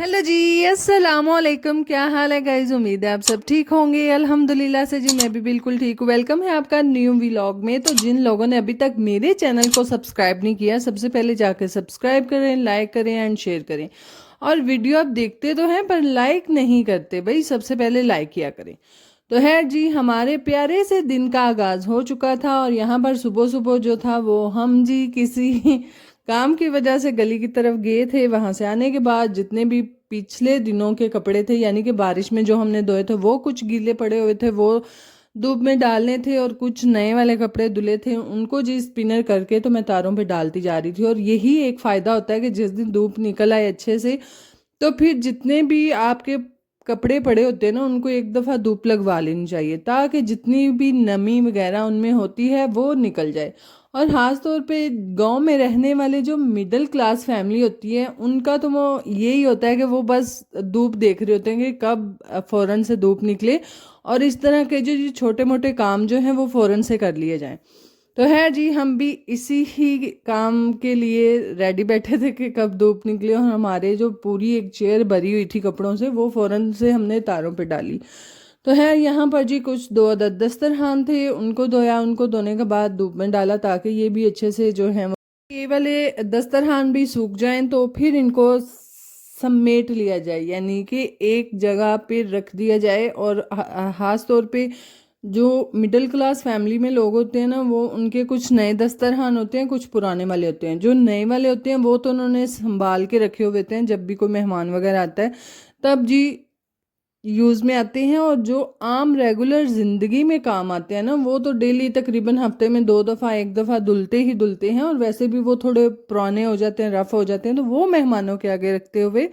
Hello जी, अस्सलाम वालेकुम। क्या हाल है गाइज? उम्मीद है आप सब ठीक होंगे। अल्हम्दुलिल्लाह से जी मैं भी बिल्कुल ठीक हूँ। वेलकम है आपका न्यू व्लॉग में। तो जिन लोगों ने अभी तक मेरे चैनल को सब्सक्राइब नहीं किया, सबसे पहले जाकर सब्सक्राइब करें, लाइक करें एंड शेयर करें। और वीडियो आप देखते तो हैं पर लाइक नहीं करते भाई, सबसे पहले लाइक किया करें। तो है जी, हमारे प्यारे से दिन का आगाज़ हो चुका था और यहाँ पर सुबह सुबह जो था वो हम जी किसी काम की वजह से गली की तरफ गए थे। वहां से आने के बाद जितने भी पिछले दिनों के कपड़े थे, यानी कि बारिश में जो हमने धोए थे, वो कुछ गीले पड़े हुए थे, वो धूप में डालने थे। और कुछ नए वाले कपड़े धुले थे, उनको जी स्पिनर करके तो मैं तारों पे डालती जा रही थी। और यही एक फ़ायदा होता है कि जिस दिन धूप निकल आए अच्छे से, तो फिर जितने भी आपके कपड़े पड़े होते हैं ना, उनको एक दफ़ा धूप लगवा लेनी चाहिए ताकि जितनी भी नमी वगैरह उनमें होती है वो निकल जाए। और ख़ास तौर पे गांव में रहने वाले जो मिडिल क्लास फैमिली होती है, उनका तो वो यही होता है कि वो बस धूप देख रहे होते हैं कि कब फ़ौरन से धूप निकले और इस तरह के जो छोटे मोटे काम जो हैं वो फ़ौरन से कर लिए जाएं। तो है जी, हम भी इसी ही काम के लिए रेडी बैठे थे कि कब धूप निकले। और हमारे जो पूरी एक चेयर भरी हुई थी कपड़ों से, वो फ़ौरन से हमने तारों पे डाली। तो है यहाँ पर जी कुछ दो दस्तरखान थे, उनको धोया। उनको धोने के बाद धूप में डाला ताकि ये भी अच्छे से जो है ये वाले दस्तरखान भी सूख जाएं, तो फिर इनको समेट लिया जाए, यानी कि एक जगह पे रख दिया जाए। और ख़ास तौर पे जो मिडिल क्लास फैमिली में लोग होते हैं ना, वो उनके कुछ नए दस्तरखान होते हैं, कुछ पुराने वाले होते हैं। जो नए वाले होते हैं वो तो उन्होंने संभाल के रखे हुए होते हैं, जब भी कोई मेहमान वगैरह आता है तब जी यूज़ में आते हैं। और जो आम रेगुलर ज़िंदगी में काम आते हैं ना, वो तो डेली तकरीबन हफ्ते में 2 दफ़ा 1 दफ़ा धुलते ही धुलते हैं। और वैसे भी वो थोड़े पुराने हो जाते हैं, रफ़ हो जाते हैं, तो वो मेहमानों के आगे रखते हुए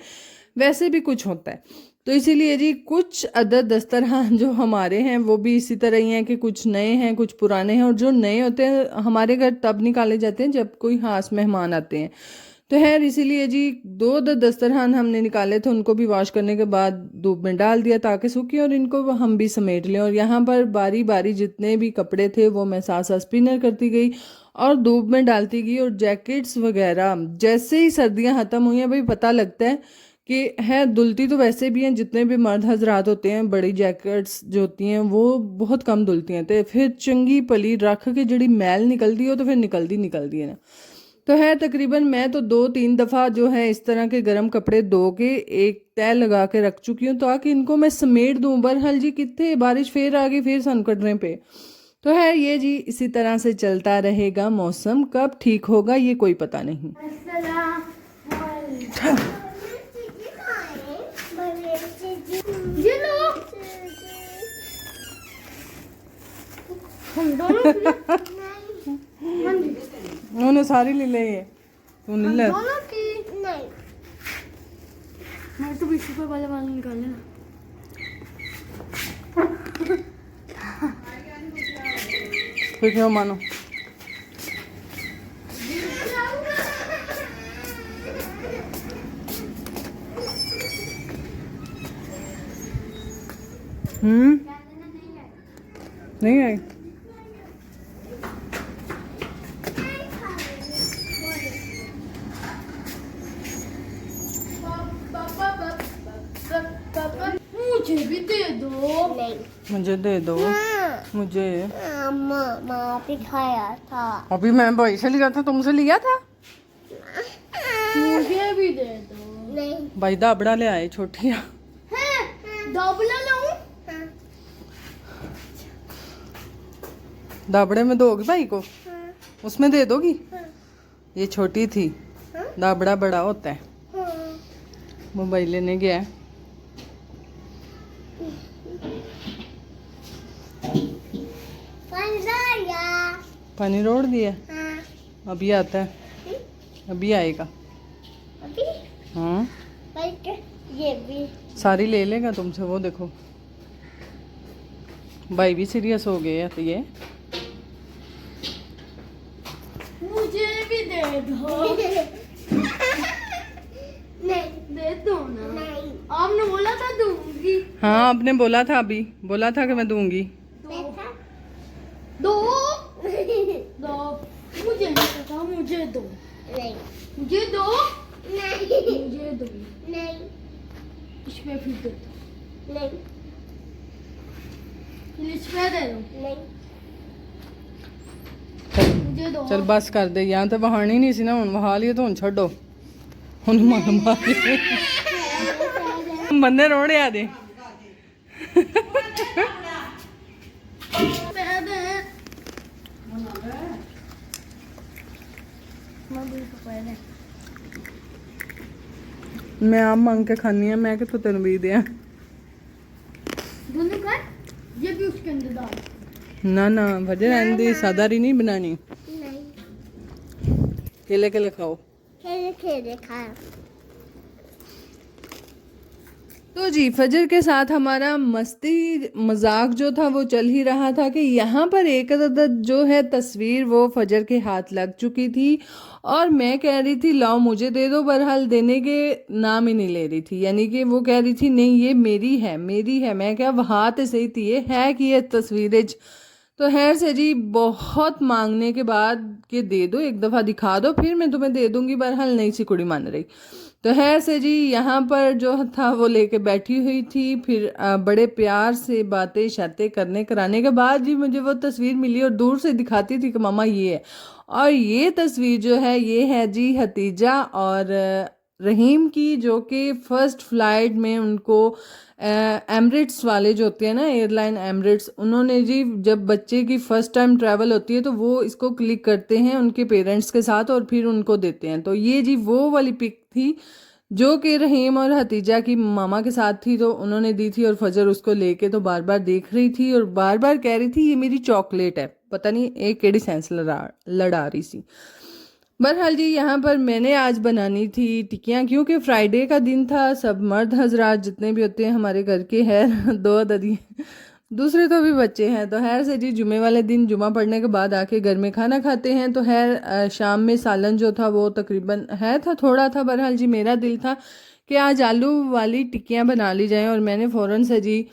वैसे भी कुछ होता है। तो इसीलिए जी कुछ अदद दस्तरखान जो हमारे हैं वो भी इसी तरह ही हैं कि कुछ नए हैं कुछ पुराने हैं। और जो नए होते हैं हमारे घर तब निकाले जाते हैं जब कोई खास मेहमान आते हैं। तो है इसीलिए जी दो दस्तरखान हमने निकाले थे, उनको भी वॉश करने के बाद धूप में डाल दिया ताकि सूखे, और इनको हम भी समेट लें। और यहाँ पर बारी बारी जितने भी कपड़े थे वो मैं साथ साथ स्पिनर करती गई और धूप में डालती गई। और जैकेट्स वगैरह जैसे ही सर्दियाँ ख़त्म हुई हैं भाई, पता लगता है कि है धुलती तो वैसे भी हैं। जितने भी मर्द हजरात होते हैं, बड़ी जैकेट्स जो होती हैं वो बहुत कम धुलती हैं, तो फिर चंगी पली रख के जड़ी मैल निकलती हो तो फिर निकलती है ना। तो है तकरीबन मैं तो 2-3 दफ़ा जो है इस तरह के गर्म कपड़े धो के एक तय लगा के रख चुकी हूँ ताकि इनको मैं समेट दूँ। बहरहाल जी कितने बारिश फिर आ गई, फिर सन कटने पे। तो है ये जी इसी तरह से चलता रहेगा। मौसम कब ठीक होगा ये कोई पता नहीं। उन्होंने सारी ले ली है, तू नहीं ले। नहीं, मैं तो 20 रुपए वाले वाले निकाले ना। फिर क्यों मानो। नहीं आई। मुझे भी दे दो। नहीं, मुझे दे दो। मुझे मामा भी खाया था। अभी मैं भाई से लिया था, तुमसे लिया था। मुझे भी दे दो। नहीं, भाई दाबड़ा ले आए छोटिया। दाबड़ा लाऊं? दाबड़े में दोगी भाई को? उसमें दे दोगी? ये छोटी थी, दाबड़ा बड़ा होता है। मोबाइल लेने गया है। पानी रोड़ दिया। अभी आता है, अभी आएगा। अभी? हाँ, ये भी सारी ले लेगा तुमसे। वो देखो भाई भी सीरियस हो गए हैं। तो ये मुझे भी दे दो। नहीं, दे दो ना। नहीं, आपने बोला था दूंगी। हाँ, आपने बोला था, अभी बोला था कि मैं दूंगी। दो दो, मुझे नहीं पता, मुझे दो। नहीं, मुझे दो। नहीं, मुझे दो। नहीं, इस पे फिर दे दो। नहीं इस पे दे दो। नहीं मुझे दो। चल बस कर दे, यहाँ तो बहानी नहीं सी ना, हुन वहा लिए तो हुन छड्डो, हुन मन मार बंदे रोने आ दे। पे दे। मम्मी को पे दे। मैं आप मांग के खानी है, मैं कि तो तेन भी दिया। दोनों कर ये भी उसके अंदर डाल। ना ना वजह रहने दी, सादारी नहीं बनानी। नहीं केले केले खाओ। खेले खेले खा। तो जी फजर के साथ हमारा मस्ती मजाक जो था वो चल ही रहा था कि यहाँ पर एक अदद जो है तस्वीर वो फजर के हाथ लग चुकी थी और मैं कह रही थी लाओ मुझे दे दो, बहरहाल देने के नाम ही नहीं ले रही थी, यानी कि वो कह रही थी नहीं ये मेरी है मेरी है। मैं क्या वहाँ तो सही थी ये है कि ये तस्वीरें तो खैर से जी बहुत मांगने के बाद कि दे दो एक दफ़ा दिखा दो फिर मैं तुम्हें दे दूंगी, बहरहाल नहीं सी कुड़ी मान रही। तो खैर से जी यहाँ पर जो था वो लेके बैठी हुई थी, फिर बड़े प्यार से बातें शातें करने कराने के बाद जी मुझे वो तस्वीर मिली और दूर से दिखाती थी कि मामा ये है। और ये तस्वीर जो है ये है जी हतीजा और रहीम की, जो कि फ़र्स्ट फ्लाइट में उनको एमरेट्स वाले जो होते हैं ना एयरलाइन एमरेट्स, उन्होंने जी जब बच्चे की फ़र्स्ट टाइम ट्रैवल होती है तो वो इसको क्लिक करते हैं उनके पेरेंट्स के साथ और फिर उनको देते हैं। तो ये जी वो वाली पिक थी जो कि रहीम और हतीजा की मामा के साथ थी, तो उन्होंने दी थी और फजर उसको लेके तो बार बार देख रही थी और बार बार कह रही थी ये मेरी चॉकलेट है, पता नहीं एक केड़ी सेंस लड़ा रही सी। बहरहाल जी यहाँ पर मैंने आज बनानी थी टिक्कियाँ, क्योंकि फ्राइडे का दिन था, सब मर्द हजरात जितने भी होते हैं हमारे घर के हैं दो ददी दूसरे तो भी बच्चे हैं, तो खैर से जी जुमे वाले दिन जुमा पढ़ने के बाद आके घर में खाना खाते हैं। तो खैर शाम में सालन जो था वो तकरीबन है था थोड़ा था, बहरहाल जी मेरा दिल था कि आज आलू वाली टिक्कियाँ बना ली जाएं और मैंने फ़ौरन से जी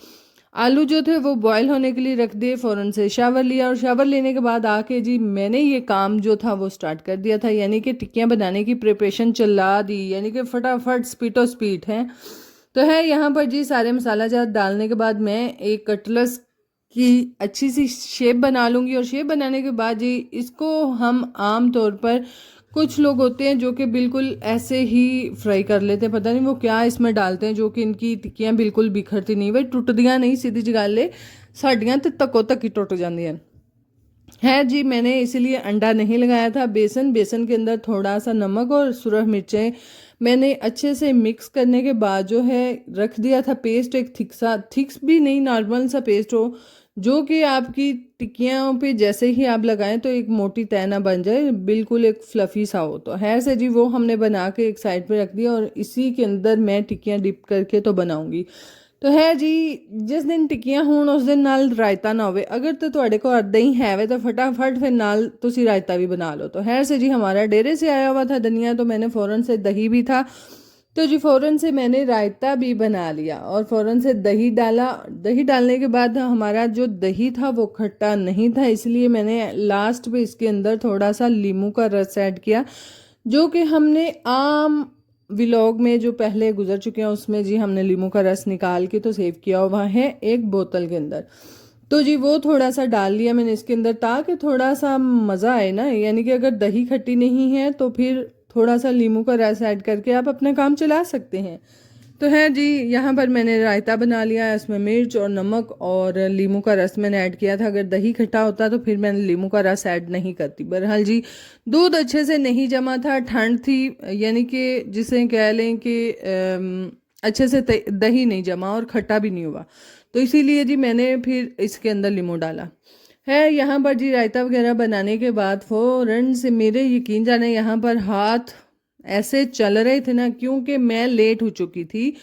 आलू जो थे वो बॉईल होने के लिए रख दिए, फ़ौरन से शावर लिया और शावर लेने के बाद आके जी मैंने ये काम जो था वो स्टार्ट कर दिया था, यानी कि टिक्कियाँ बनाने की प्रिपरेशन चला दी, यानी कि फटाफट स्पीटो स्पीड है। तो है यहाँ पर जी सारे मसाला जात डालने के बाद मैं एक कटलस की अच्छी सी शेप बना लूँगी और शेप बनाने के बाद जी इसको हम आम तौर पर कुछ लोग होते हैं जो कि बिल्कुल ऐसे ही फ्राई कर लेते हैं, पता नहीं वो क्या इसमें डालते हैं जो कि इनकी टिक्कियाँ बिल्कुल बिखरती नहीं, वही टुटदियाँ नहीं, सीधी जी गल है साड़ियाँ तो तको तक ही टुट जांदियां है जी। मैंने इसीलिए अंडा नहीं लगाया था। बेसन के अंदर थोड़ा सा नमक और सुरख मिर्चें मैंने अच्छे से मिक्स करने के बाद जो है रख दिया था पेस्ट, एक थिक्स भी नहीं नॉर्मल सा पेस्ट हो जो कि आपकी टिक्कियों पे जैसे ही आप लगाएं तो एक मोटी तय ना बन जाए, बिल्कुल एक फ्लफ़ी सा हो। तो खैर से जी वो हमने बना के एक साइड पे रख दिया और इसी के अंदर मैं टिक्कियाँ डिप करके तो बनाऊंगी। तो है जी जिस दिन टिक्कियाँ होण उस दिन नाल रायता ना होवे, अगर तो ਤੁਹਾਡੇ ਕੋਲ दही है वे तो फटाफट फिर नाल तुसी रायता भी बना लो। तो खैर से जी हमारा डेरे से आया हुआ था धनिया, तो मैंने फ़ौरन से दही भी था तो जी फ़ौरन से मैंने रायता भी बना लिया और फ़ौरन से दही डाला। दही डालने के बाद हमारा जो दही था वो खट्टा नहीं था, इसलिए मैंने लास्ट पे इसके अंदर थोड़ा सा नींबू का रस ऐड किया, जो कि हमने आम व्लॉग में जो पहले गुजर चुके हैं उसमें जी हमने नींबू का रस निकाल के तो सेव किया हुआ है एक बोतल के अंदर। तो जी वो थोड़ा सा डाल लिया मैंने इसके अंदर ताकि थोड़ा सा मज़ा आए ना, यानी कि अगर दही खट्टी नहीं है तो फिर थोड़ा सा नींबू का रस ऐड करके आप अपना काम चला सकते हैं। तो है जी यहाँ पर मैंने रायता बना लिया, इसमें मिर्च और नमक और नींबू का रस मैंने ऐड किया था। अगर दही खट्टा होता तो फिर मैंने नींबू का रस ऐड नहीं करती। बहरहाल जी दूध अच्छे से नहीं जमा था, ठंड थी, यानी कि जिसे कह लें कि अच्छे से दही नहीं जमा और खट्टा भी नहीं हुआ, तो इसीलिए जी मैंने फिर इसके अंदर नींबू डाला है। यहाँ पर जी रायता वगैरह बनाने के बाद फ़ौरन से मेरे यकीन जाने यहाँ पर हाथ ऐसे चल रहे थे ना, क्योंकि मैं लेट हो चुकी थी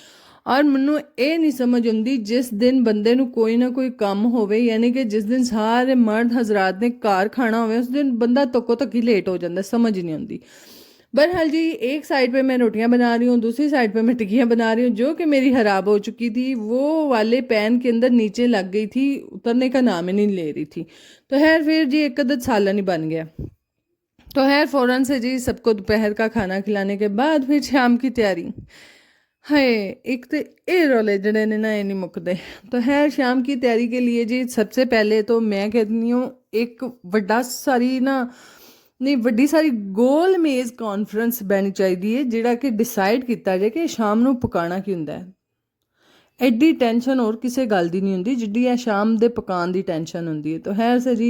और मैनू ये नहीं समझ आती जिस दिन बंदे नू कोई ना कोई काम होवे, यानी कि जिस दिन सारे मर्द हजरात ने कार खाना होवे उस दिन बंदा तको तक ही लेट हो जाता, समझ नहीं आती। बहरहाल जी एक साइड पे मैं रोटियां बना रही हूँ, दूसरी साइड पे मैं टिक्कियाँ बना रही हूँ जो कि मेरी खराब हो चुकी थी, वो वाले पैन के अंदर नीचे लग गई थी, उतरने का नाम ही नहीं ले रही थी। तो खैर फिर जी एक अदद सालन ही बन गया। तो खैर फ़ौरन से जी सबको दोपहर का खाना खिलाने के बाद फिर शाम की तैयारी। हाय एक तो ये रोले जड़े ने ना ये नहीं मुकते। तो है शाम की तैयारी के लिए जी सबसे पहले तो मैं कहती हूँ एक ਵੱਡਾ ਸਾਰੀ ਨਾ ਨਹੀਂ ਵੱਡੀ ਸਾਰੀ ਗੋਲ ਮੇਜ਼ ਕਾਨਫਰੰਸ ਬੈਣੀ ਚਾਹੀਦੀ ਹੈ ਜਿਹੜਾ ਕਿ ਡਿਸਾਈਡ ਕੀਤਾ ਜਾਏ ਕਿ ਸ਼ਾਮ ਨੂੰ ਪਕਾਉਣਾ ਕੀ ਹੁੰਦਾ ਹੈ। एड्डी टेंशन और किसी गल की नहीं होंगी जिड्डी है शाम के पकान की टेंशन होंगी है। तो खैर से जी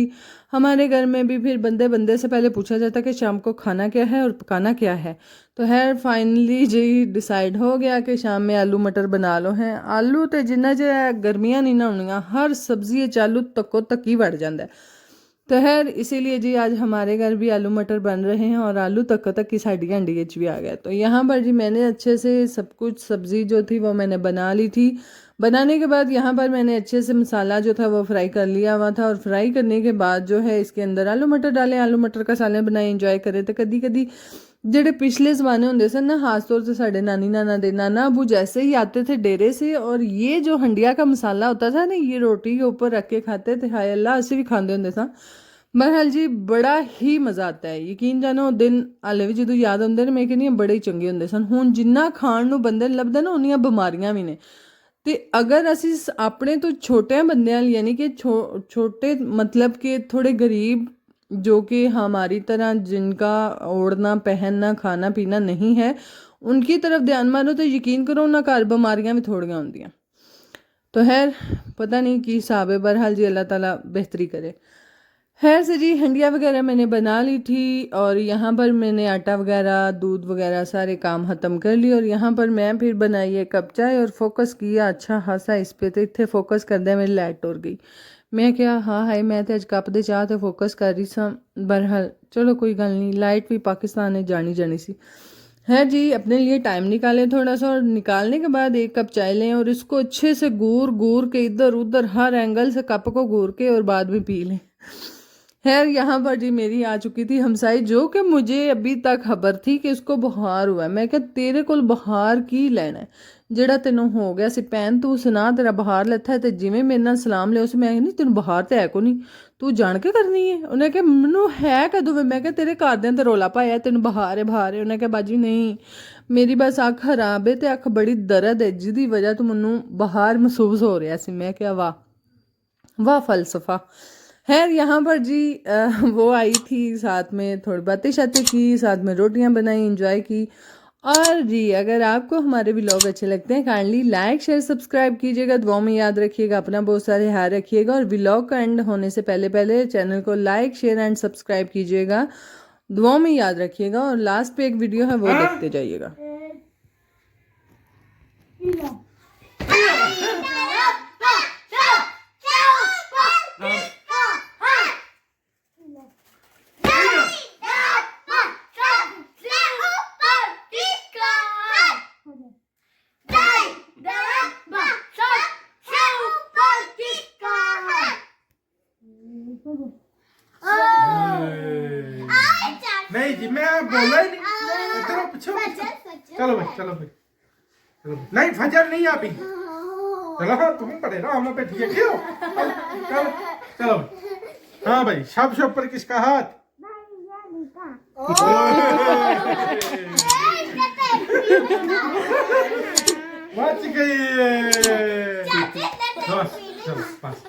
हमारे घर में भी फिर बंदे बंदे से पहले पूछा जाता है कि शाम को खाना क्या है और पकाना क्या है। तो खैर फाइनली जी डिसाइड हो गया कि शाम में आलू मटर बना लो हैं। आलू तो जिन्ना च गर्मियाँ नहीं ना होनियां हर सब्जी आलू तको तक ही बढ़ जाता है। तो खैर इसीलिए जी आज हमारे घर भी आलू मटर बन रहे हैं और आलू तक तक की साड़ी हंडी भी आ गया। तो यहाँ पर जी मैंने अच्छे से सब कुछ सब्ज़ी जो थी वो मैंने बना ली थी। बनाने के बाद यहाँ पर मैंने अच्छे से मसाला जो था वो फ्राई कर लिया हुआ था और फ्राई करने के बाद जो है इसके अंदर आलू मटर डाले, आलू मटर का सालन बनाए, इंजॉय करे। तो कदी कदी जेडे पिछले ज़माने होंगे सन ना खास तौर से साढ़े नानी नाना दे नाना अबू जैसे ही आते थे डेरे से और ये जो हंडिया का मसाला होता था ना ये रोटी के ऊपर रख के खाते थे। हाय अल्लाह असी भी खाते होंगे सा। बहरहाल जी बड़ा ही मज़ा आता है। यकीन जानो दिन हाले भी जो याद आते हैं मैं कहनी बड़े ही चंगे होंगे सन। हुण जिन्ना खाण नूं बंदे नूं लभदा ना उन्नियां बीमारियां भी ने। तो अगर असी अपने तो छोटे बंदे यानी कि छोटे मतलब कि थोड़े गरीब जो कि हमारी तरह जिनका ओढ़ना पहनना खाना पीना नहीं है उनकी तरफ ध्यान मारो तो यकीन करो उन्होंने घर बीमारियां भी थोड़ियां होंदियां। तो खैर पता नहीं की हिसाब है। बहरहाल जी अल्लाह ताला बेहतरी करे। खैर से जी हंडिया वगैरह मैंने बना ली थी और यहाँ पर मैंने आटा वगैरह दूध वगैरह सारे काम ख़त्म कर लिए और यहाँ पर मैं फिर बनाई एक कप चाय और फोकस किया अच्छा खासा इस पे। तो इतने फोकस करदे मेरी लाइट टुर गई। मैं क्या हाँ हाय मैं तो अज कप दे चाह तो फोकस कर रही सा। बहरहाल चलो कोई गल नहीं लाइट भी पाकिस्तान ने जानी जानी सी। है जी अपने लिए टाइम निकालें थोड़ा सा और निकालने के बाद एक कप चाय लें और इसको अच्छे से घूर घूर के इधर उधर हर एंगल से कप को घूर के और बाद में पी लें। खैर यहाँ पर जी मेरी आ चुकी थी हमसाई जो कि मुझे अभी तक खबर थी कि इसको बुखार हुआ है। मैं क्या तेरे को बुखार की लैना है जेड़ा तेनों हो गया सी भैन तू सुना तेरा बुखार लथा है। तो जिमें मेरे नाल सलाम लिया उस मैं नहीं तेन बुखार तो है को नहीं तू जान के करनी है। उन्हें क्या मैनू है कदों मैं क्या तेरे घरदियां ते रौला पाया तेन बुखार है उन्हें क्या बाजी नहीं मेरी बस अख खराब है तो अख बड़ी दर्द है जिसकी वजह तो मैनू बुखार महसूस हो रहा सी। मैं क्या वाह वाह फलसफा। खैर यहाँ पर जी वो आई थी साथ में थोड़ी बातें शातें की साथ में रोटियां बनाई इंजॉय की। और जी अगर आपको हमारे व्लॉग अच्छे लगते हैं काइंडली लाइक शेयर सब्सक्राइब कीजिएगा। दुआओं में याद रखिएगा अपना बहुत सारे ख्याल रखिएगा और व्लॉग का एंड होने से पहले पहले चैनल को लाइक शेयर एंड सब्सक्राइब कीजिएगा। दुआओं में याद रखिएगा और लास्ट पे एक वीडियो है वो देखते जाइएगा। नहीं जी मैं बोला ही नहीं इधर पीछे चलो भाई चलो भाई चलो नहीं फजर नहीं अभी चलो हाँ तुम पढ़े ना हम लोग पे ठीक है क्यों चलो चलो हाँ भाई शब शब पर किसका हाथ बच गई चलो बस